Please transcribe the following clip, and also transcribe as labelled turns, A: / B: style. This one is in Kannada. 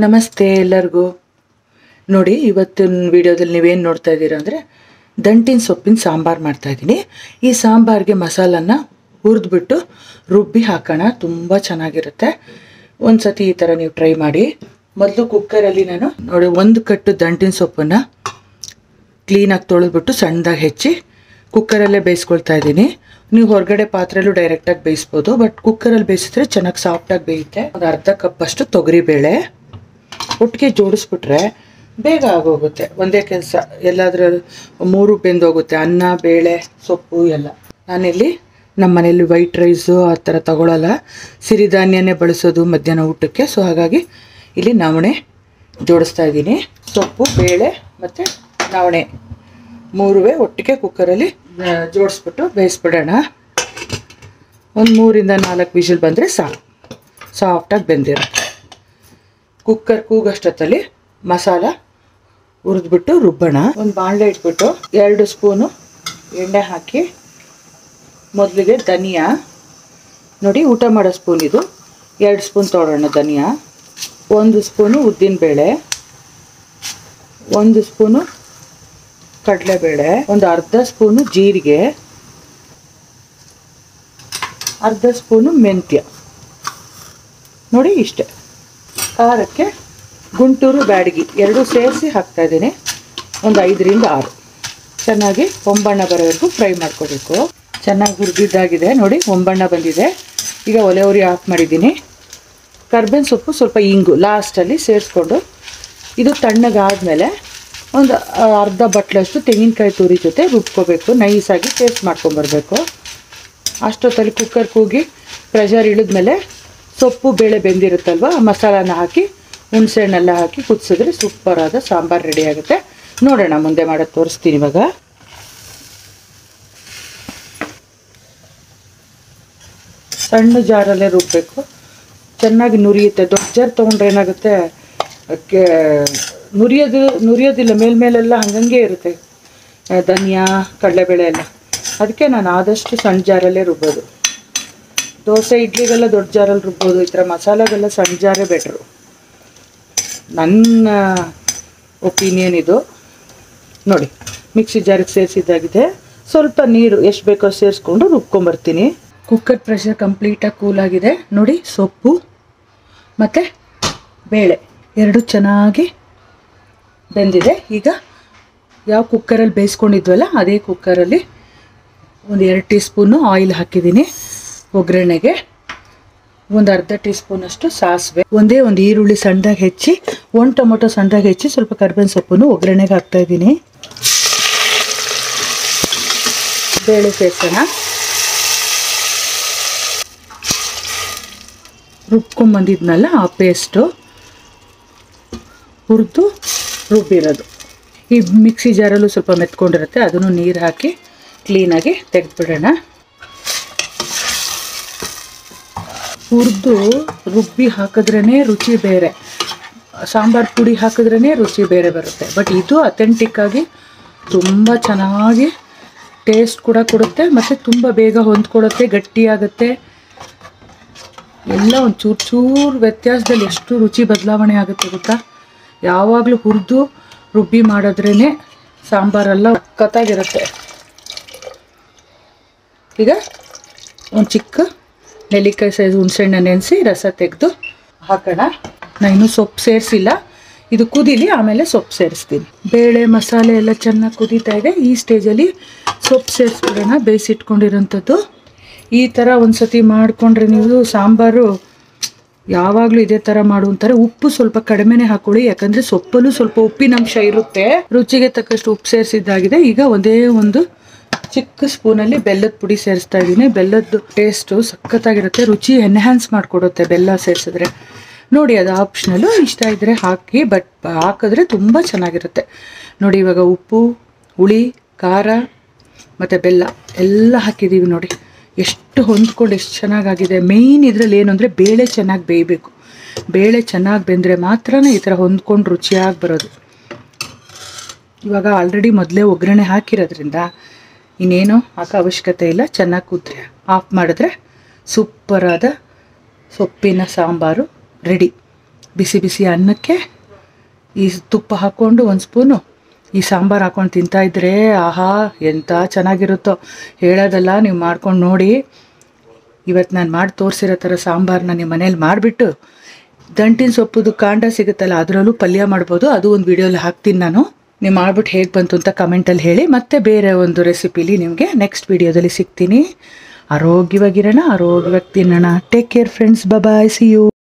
A: ನಮಸ್ತೆ ಎಲ್ಲರಿಗೂ. ನೋಡಿ, ಇವತ್ತಿನ ವಿಡಿಯೋದಲ್ಲಿ ನೀವೇನು ನೋಡ್ತಾ ಇದ್ದೀರಾ ಅಂದರೆ ದಂಟಿನ ಸೊಪ್ಪಿನ ಸಾಂಬಾರು ಮಾಡ್ತಾಯಿದ್ದೀನಿ. ಈ ಸಾಂಬಾರಿಗೆ ಮಸಾಲನ್ನ ಹುರಿದ್ಬಿಟ್ಟು ರುಬ್ಬಿ ಹಾಕೋಣ, ತುಂಬ ಚೆನ್ನಾಗಿರುತ್ತೆ. ಒಂದು ಸತಿ ಈ ಥರ ನೀವು ಟ್ರೈ ಮಾಡಿ. ಮೊದಲು ಕುಕ್ಕರಲ್ಲಿ ನಾನು ನೋಡಿ ಒಂದು ಕಟ್ಟು ದಂಟಿನ ಸೊಪ್ಪನ್ನು ಕ್ಲೀನಾಗಿ ತೊಳೆದ್ಬಿಟ್ಟು ಸಣ್ಣದಾಗಿ ಹೆಚ್ಚಿ ಕುಕ್ಕರಲ್ಲೇ ಬೇಯಿಸ್ಕೊಳ್ತಾ ಇದ್ದೀನಿ. ನೀವು ಹೊರಗಡೆ ಪಾತ್ರೆಯಲ್ಲೂ ಡೈರೆಕ್ಟಾಗಿ ಬೇಯಿಸ್ಬೋದು, ಬಟ್ ಕುಕ್ಕರಲ್ಲಿ ಬೇಯಿಸಿದ್ರೆ ಚೆನ್ನಾಗಿ ಸಾಫ್ಟಾಗಿ ಬೇಯುತ್ತೆ. ಒಂದು ಅರ್ಧ ಕಪ್ಪಷ್ಟು ತೊಗರಿಬೇಳೆ ಒಟ್ಟಿಗೆ ಜೋಡಿಸ್ಬಿಟ್ರೆ ಬೇಗ ಆಗೋಗುತ್ತೆ. ಒಂದೇ ಕೆಲಸ, ಎಲ್ಲಾದರೂ ಮೂರು ಬೆಂದೋಗುತ್ತೆ, ಅನ್ನ ಬೇಳೆ ಸೊಪ್ಪು ಎಲ್ಲ. ನಾನಿಲ್ಲಿ ನಮ್ಮ ಮನೇಲಿ ವೈಟ್ ರೈಸು ಆ ಥರ ತಗೊಳ್ಳಲ್ಲ, ಸಿರಿಧಾನ್ಯನೇ ಬಳಸೋದು ಮಧ್ಯಾಹ್ನ ಊಟಕ್ಕೆ. ಸೊ ಹಾಗಾಗಿ ಇಲ್ಲಿ ನವಣೆ ಜೋಡಿಸ್ತಾ ಇದ್ದೀನಿ. ಸೊಪ್ಪು, ಬೇಳೆ ಮತ್ತು ನವಣೆ ಮೂರುವೆ ಒಟ್ಟಿಗೆ ಕುಕ್ಕರಲ್ಲಿ ಜೋಡಿಸ್ಬಿಟ್ಟು ಬೇಯಿಸ್ಬಿಡೋಣ. ಒಂದು 3-4 ವಿಷಲ್ ಬಂದರೆ ಸಾಕು, ಸಾಫ್ಟಾಗಿ ಬೆಂದಿರುತ್ತೆ. ಕುಕ್ಕರ್ ಕೂಗಷ್ಟೊತ್ತಲ್ಲಿ ಮಸಾಲ ಹುರಿದ್ಬಿಟ್ಟು ರುಬ್ಬೋಣ. ಒಂದು ಬಾಣಲೆ ಇಟ್ಬಿಟ್ಟು 2 ಸ್ಪೂನು ಎಣ್ಣೆ ಹಾಕಿ, ಮೊದಲಿಗೆ ಧನಿಯಾ ನೋಡಿ ಊಟ ಮಾಡೋ ಸ್ಪೂನ್ ಇದು, 2 ಸ್ಪೂನ್ ತೊಗೊಳ್ಳೋಣ ಧನಿಯಾ. 1 ಸ್ಪೂನು ಉದ್ದಿನಬೇಳೆ, 1 ಸ್ಪೂನು ಕಡಲೆಬೇಳೆ, ಒಂದು ಅರ್ಧ ಸ್ಪೂನು ಜೀರಿಗೆ, ಅರ್ಧ ಸ್ಪೂನು ಮೆಂತ್ಯ. ನೋಡಿ ಇಷ್ಟೇ. ಖಾರಕ್ಕೆ ಗುಂಟೂರು ಬ್ಯಾಡಗಿ 2 ಸೇರಿಸಿ ಹಾಕ್ತಾಯಿದ್ದೀನಿ. ಒಂದು 5-6 ಚೆನ್ನಾಗಿ ಹೊಂಬಣ್ಣ ಬರೋವರೆಗೂ ಫ್ರೈ ಮಾಡ್ಕೋಬೇಕು. ಚೆನ್ನಾಗಿ ಹುರಿದಿದ್ದಾಗಿದೆ ನೋಡಿ, ಹೊಂಬಣ್ಣ ಬಂದಿದೆ. ಈಗ ಒಲೆ ಉರಿ ಆಫ್ ಮಾಡಿದ್ದೀನಿ. ಕರ್ಬೇವಿನ ಸೊಪ್ಪು ಸ್ವಲ್ಪ ಇಂಗು ಲಾಸ್ಟಲ್ಲಿ ಸೇರಿಸ್ಕೊಂಡು ಇದು ತಣ್ಣಗಾದಮೇಲೆ ಒಂದು ಅರ್ಧ ಬಟ್ಲಷ್ಟು ತೆಂಗಿನಕಾಯಿ ತುರಿ ಜೊತೆ ರುಬ್ಕೋಬೇಕು. ನೈಸಾಗಿ ಪೇಸ್ಟ್ ಮಾಡ್ಕೊಂಬರ್ಬೇಕು. ಅಷ್ಟೊತ್ತಲ್ಲಿ ಕುಕ್ಕರ್ ಕೂಗಿ ಪ್ರೆಷರ್ ಇಳಿದ್ಮೇಲೆ ಸೊಪ್ಪು ಬೇಳೆ ಬೆಂದಿರುತ್ತಲ್ವ, ಮಸಾಲಾನ ಹಾಕಿ ಹುಣಸೆ ಹಣ್ಣೆಲ್ಲ ಹಾಕಿ ಕುದಿಸಿದ್ರೆ ಸೂಪರಾದ ಸಾಂಬಾರು ರೆಡಿ ಆಗುತ್ತೆ. ನೋಡೋಣ ಮುಂದೆ ಮಾಡೋದು ತೋರಿಸ್ತೀನಿ. ಇವಾಗ ಸಣ್ಣ ಜಾರಲ್ಲೇ ರುಬ್ಬಬೇಕು, ಚೆನ್ನಾಗಿ ನುರಿಯುತ್ತೆ. ದೊಡ್ಡ ಜಾರ್ ತೊಗೊಂಡ್ರೆ ಏನಾಗುತ್ತೆ, ನುರಿಯೋದಿಲ್ಲ, ಮೇಲ್ಮೇಲೆಲ್ಲ ಹಂಗಂಗೆ ಇರುತ್ತೆ ಧನಿಯಾ ಕಡಲೆಬೇಳೆ ಎಲ್ಲ. ಅದಕ್ಕೆ ನಾನು ಆದಷ್ಟು ಸಣ್ಣ ಜಾರಲ್ಲೇ ರುಬ್ಬೋದು. ದೋಸೆ ಇಡ್ಲಿಗೆಲ್ಲ ದೊಡ್ಡ ಜಾರಲ್ಲಿ ರುಬ್ಬೋದು, ಈ ಥರ ಮಸಾಲೆಗೆಲ್ಲ ಸಣ್ಣ ಜಾರೇ ಬೆಟ್ರು. ನನ್ನ ಒಪಿನಿಯನ್ ಇದು. ನೋಡಿ, ಮಿಕ್ಸಿ ಜಾರಿಗೆ ಸೇರಿಸಿದ್ದಾಗಿದೆ. ಸ್ವಲ್ಪ ನೀರು ಎಷ್ಟು ಬೇಕೋ ಸೇರಿಸ್ಕೊಂಡು ರುಬ್ಕೊಂಬರ್ತೀನಿ. ಕುಕ್ಕರ್ ಪ್ರೆಷರ್ ಕಂಪ್ಲೀಟಾಗಿ ಕೂಲಾಗಿದೆ ನೋಡಿ. ಸೊಪ್ಪು ಮತ್ತು ಬೇಳೆ 2 ಚೆನ್ನಾಗಿ ಬೆಂದಿದೆ. ಈಗ ಯಾವ ಕುಕ್ಕರಲ್ಲಿ ಬೇಯಿಸ್ಕೊಂಡಿದ್ವಲ್ಲ ಅದೇ ಕುಕ್ಕರಲ್ಲಿ ಒಂದು 2 ಟೀ ಸ್ಪೂನು ಆಯಿಲ್ ಹಾಕಿದ್ದೀನಿ. ಒಗ್ಗರಣೆಗೆ ಒಂದು ಅರ್ಧ ಟೀ ಸ್ಪೂನಷ್ಟು ಸಾಸಿವೆ, ಒಂದೇ ಒಂದು ಈರುಳ್ಳಿ ಸಣ್ಣದಾಗಿ ಹೆಚ್ಚಿ, 1 ಟೊಮೊಟೊ ಸಣ್ಣದಾಗಿ ಹೆಚ್ಚಿ, ಸ್ವಲ್ಪ ಕರ್ಬೇವಿನ ಸೊಪ್ಪನ್ನು ಒಗ್ಗರಣೆಗೆ ಹಾಕ್ತಾಯಿದ್ದೀನಿ. ಬೇಳೆ ಸೇರಿಸೋಣ. ರುಬ್ಕೊಂಬಂದಿದ್ನಲ್ಲ ಆ ಪೇಸ್ಟು ಹುರಿದು ರುಬ್ಬಿರೋದು. ಈ ಮಿಕ್ಸಿ ಜಾರಲ್ಲೂ ಸ್ವಲ್ಪ ಮೆತ್ಕೊಂಡಿರುತ್ತೆ, ಅದನ್ನು ನೀರು ಹಾಕಿ ಕ್ಲೀನಾಗಿ ತೆಗೆದುಬಿಡೋಣ. ಹುರಿದು ರುಬ್ಬಿ ಹಾಕಿದ್ರೇ ರುಚಿ ಬೇರೆ, ಸಾಂಬಾರು ಪುಡಿ ಹಾಕಿದ್ರೇ ರುಚಿ ಬೇರೆ ಬರುತ್ತೆ. ಬಟ್ ಇದು ಅಥೆಂಟಿಕ್ಕಾಗಿ ತುಂಬ ಚೆನ್ನಾಗಿ ಟೇಸ್ಟ್ ಕೂಡ ಕೊಡುತ್ತೆ, ಮತ್ತು ತುಂಬ ಬೇಗ ಹೊಂದ್ಕೊಡುತ್ತೆ, ಗಟ್ಟಿಯಾಗುತ್ತೆ. ಎಲ್ಲ ಒಂದು ಚೂರು ವ್ಯತ್ಯಾಸದಲ್ಲಿ ಎಷ್ಟು ರುಚಿ ಬದಲಾವಣೆ ಆಗುತ್ತೆ ಗೊತ್ತಾ. ಯಾವಾಗಲೂ ಹುರಿದು ರುಬ್ಬಿ ಮಾಡಿದ್ರೇ ಸಾಂಬಾರೆಲ್ಲ ಸಖತ್ತಾಗಿರುತ್ತೆ. ಈಗ ಒಂದು ಚಿಕ್ಕ ನೆಲ್ಲಿಕಾಯಿ ಸೈಜ್ ಹುಣಸೆಹಣ್ಣು ನೆನೆಸಿ ರಸ ತೆಗೆದು ಹಾಕೋಣ. ನಾನು ಇನ್ನೂ ಸೊಪ್ಪು ಸೇರಿಸಿಲ್ಲ, ಇದು ಕುದೀಲಿ, ಆಮೇಲೆ ಸೊಪ್ಪು ಸೇರಿಸ್ತೀನಿ. ಬೇಳೆ ಮಸಾಲೆ ಎಲ್ಲ ಚೆನ್ನಾಗಿ ಕುದೀತಾ ಇದೆ. ಈ ಸ್ಟೇಜಲ್ಲಿ ಸೊಪ್ಪು ಸೇರಿಸ್ಬಿಡೋಣ, ಬೇಯಿಸಿಟ್ಕೊಂಡಿರೋಂಥದ್ದು. ಈ ಥರ ಒಂದು ಸತಿ ಮಾಡಿಕೊಂಡ್ರೆ ನೀವು ಸಾಂಬಾರು ಯಾವಾಗಲೂ ಇದೇ ಥರ ಮಾಡುವಂತಾರೆ. ಉಪ್ಪು ಸ್ವಲ್ಪ ಕಡಿಮೆನೇ ಹಾಕೊಳ್ಳಿ, ಯಾಕಂದರೆ ಸೊಪ್ಪಲ್ಲೂ ಸ್ವಲ್ಪ ಉಪ್ಪಿನಂಶ ಇರುತ್ತೆ. ರುಚಿಗೆ ತಕ್ಕಷ್ಟು ಉಪ್ಪು ಸೇರಿಸಿದ್ದಾಗಿದೆ. ಈಗ ಒಂದೇ ಒಂದು ಚಿಕ್ಕ ಸ್ಪೂನಲ್ಲಿ ಬೆಲ್ಲದ ಪುಡಿ ಸೇರಿಸ್ತಾ ಇದ್ದೀನಿ. ಬೆಲ್ಲದ ಟೇಸ್ಟು ಸಖತ್ತಾಗಿರುತ್ತೆ, ರುಚಿ ಎನ್ಹ್ಯಾನ್ಸ್ ಮಾಡಿಕೊಡುತ್ತೆ ಬೆಲ್ಲ ಸೇರಿಸಿದ್ರೆ. ನೋಡಿ, ಅದು ಆಪ್ಷನಲ್ಲು, ಇಷ್ಟ ಇದ್ದರೆ ಹಾಕಿ, ಬಟ್ ಹಾಕಿದ್ರೆ ತುಂಬ ಚೆನ್ನಾಗಿರುತ್ತೆ. ನೋಡಿ, ಇವಾಗ ಉಪ್ಪು, ಹುಳಿ, ಖಾರ ಮತ್ತು ಬೆಲ್ಲ ಎಲ್ಲ ಹಾಕಿದ್ದೀವಿ. ನೋಡಿ ಎಷ್ಟು ಹೊಂದ್ಕೊಂಡು ಎಷ್ಟು ಚೆನ್ನಾಗಾಗಿದೆ. ಮೇಯ್ನ್ ಇದರಲ್ಲಿ ಏನು ಅಂದರೆ ಬೇಳೆ ಚೆನ್ನಾಗಿ ಬೇಯಬೇಕು. ಬೇಳೆ ಚೆನ್ನಾಗಿ ಬೆಂದರೆ ಮಾತ್ರ ಈ ಥರ ಹೊಂದ್ಕೊಂಡು ರುಚಿಯಾಗಿ ಬರೋದು. ಇವಾಗ ಆಲ್ರೆಡಿ ಮೊದಲೇ ಒಗ್ಗರಣೆ ಹಾಕಿರೋದ್ರಿಂದ ಇನ್ನೇನು ಹಾಕೋ ಅವಶ್ಯಕತೆ ಇಲ್ಲ. ಚೆನ್ನಾಗಿ ಕುದ್ರೆ ಆಫ್ ಮಾಡಿದ್ರೆ ಸೂಪರಾದ ಸೊಪ್ಪಿನ ಸಾಂಬಾರು ರೆಡಿ. ಬಿಸಿ ಬಿಸಿ ಅನ್ನಕ್ಕೆ ಈ ತುಪ್ಪ ಹಾಕ್ಕೊಂಡು ಒಂದು ಸ್ಪೂನು ಈ ಸಾಂಬಾರು ಹಾಕ್ಕೊಂಡು ತಿಂತಾಯಿದ್ರೆ ಆಹಾ ಎಂಥ ಚೆನ್ನಾಗಿರುತ್ತೋ ಹೇಳೋದಲ್ಲ, ನೀವು ಮಾಡ್ಕೊಂಡು ನೋಡಿ. ಇವತ್ತು ನಾನು ಮಾಡಿ ತೋರಿಸಿರೋ ಥರ ಸಾಂಬಾರನ್ನ ನಿಮ್ಮ ಮನೇಲಿ ಮಾಡಿಬಿಟ್ಟು ದಂಟಿನ ಸೊಪ್ಪುದು ಕಾಂಡ ಸಿಗುತ್ತಲ್ಲ ಅದರಲ್ಲೂ ಪಲ್ಯ ಮಾಡ್ಬೋದು. ಅದು ಒಂದು ವಿಡಿಯೋಲಿ ಹಾಕ್ತೀನಿ ನಾನು. ನೀವು ಮಾಡ್ಬಿಟ್ಟು ಹೇಗೆ ಬಂತು ಅಂತ ಕಮೆಂಟಲ್ಲಿ ಹೇಳಿ. ಮತ್ತೆ ಬೇರೆ ಒಂದು ರೆಸಿಪಿಲಿ ನಿಮಗೆ ನೆಕ್ಸ್ಟ್ ವಿಡಿಯೋದಲ್ಲಿ ಸಿಗ್ತೀನಿ. ಆರೋಗ್ಯವಾಗಿರೋಣ, ಆರೋಗ್ಯವಾಗಿ ತಿನ್ನೋಣ. Take care friends, bye, see you.